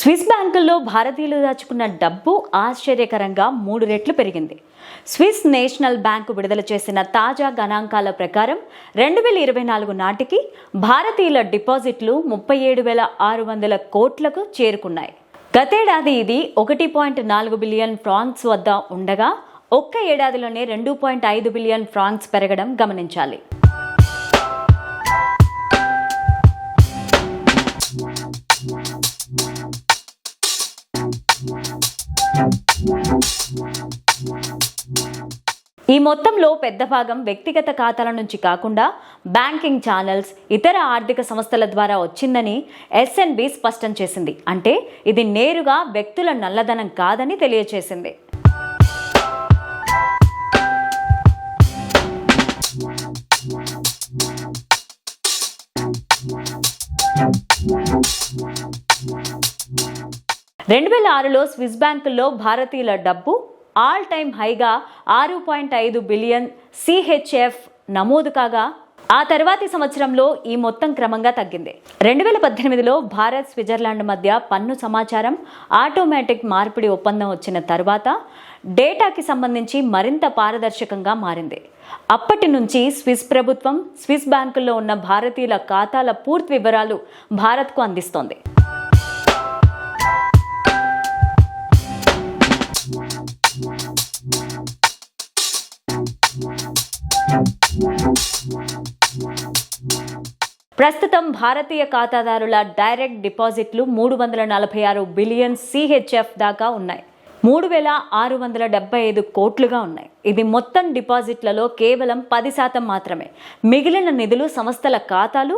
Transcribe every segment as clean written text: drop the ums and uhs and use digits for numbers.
Swiss బ్యాంకుల్లో భారతీయులు దాచుకున్న డబ్బు ఆశ్చర్యకరంగా 3 రెట్లు పెరిగింది. స్విస్ నేషనల్ బ్యాంకు విడుదల చేసిన తాజా గణాంకాల ప్రకారం 2024 నాటికి భారతీయుల డిపాజిట్లు 37,600 కోట్లకు చేరుకున్నాయి. గతేడాది ఇది 1.4 బిలియన్ ఫ్రాంక్స్ వద్ద ఉండగా ఒక్క ఏడాదిలోనే 2.5 బిలియన్ ఫ్రాంక్స్ పెరగడం గమనించాలి. ఈ మొత్తంలో పెద్ద భాగం వ్యక్తిగత ఖాతాల నుంచి కాకుండా బ్యాంకింగ్ ఛానల్స్, ఇతర ఆర్థిక సంస్థల ద్వారా వచ్చిందని ఎస్ఎన్బి స్పష్టం చేసింది. అంటే ఇది నేరుగా వ్యక్తుల నల్లధనం కాదని తెలియజేసింది. (2006లో స్విస్ బ్యాంకుల్లో భారతీయుల డబ్బు ఆల్ టైమ్ హైగా 6.5 బిలియన్ సిహెచ్ఎఫ్ నమోదు కాగా ఆ తర్వాతి సంవత్సరంలో ఈ మొత్తం క్రమంగా తగ్గింది. 2018లో భారత్, స్విట్జర్లాండ్ మధ్య పన్ను సమాచారం ఆటోమేటిక్ మార్పిడి ఒప్పందం వచ్చిన తర్వాత డేటాకి సంబంధించి మరింత పారదర్శకంగా మారింది. అప్పటి నుంచి స్విస్ ప్రభుత్వం స్విస్ బ్యాంకుల్లో ఉన్న భారతీయుల ఖాతాల పూర్తి వివరాలు భారత్కు అందిస్తోంది. ప్రస్తుతం భారతీయ ఖాతాదారుల డైరెక్ట్ డిపాజిట్లు 346 బిలియన్ సిహెచ్ఎఫ్ దాకా ఉన్నాయి. 3,675 కోట్లుగా ఉన్నాయి. ఇది మొత్తం డిపాజిట్లలో కేవలం 10% మాత్రమే. మిగిలిన నిధులు సంస్థల ఖాతాలు,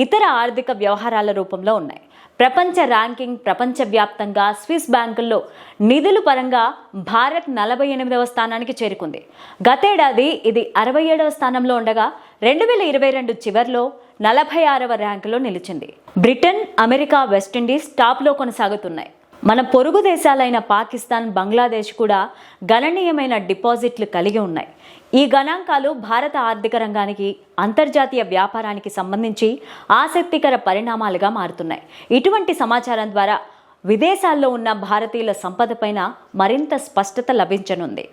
ఇతర ఆర్థిక వ్యవహారాల రూపంలో ఉన్నాయి. ప్రపంచ ర్యాంకింగ్ ప్రపంచవ్యాప్తంగా స్విస్ బ్యాంకుల్లో నిధుల పరంగా భారత్ 48వ స్థానానికి చేరుకుంది. గతేడాది ఇది 67వ స్థానంలో ఉండగా 2022 చివరిలో 46వ ర్యాంకులో నిలిచింది. బ్రిటన్, అమెరికా, వెస్టిండీస్ టాప్లో కొనసాగుతున్నాయి. మన పొరుగు దేశాలైన పాకిస్తాన్, బంగ్లాదేశ్ కూడా గణనీయమైన డిపాజిట్లు కలిగి ఉన్నాయి. ఈ గణాంకాలు భారత ఆర్థిక రంగానికి, అంతర్జాతీయ వ్యాపారానికి సంబంధించి ఆసక్తికర పరిణామాలుగా మారుతున్నాయి. ఇటువంటి సమాచారం ద్వారా విదేశాల్లో ఉన్న భారతీయుల సంపద పైన మరింత స్పష్టత లభించనుంది.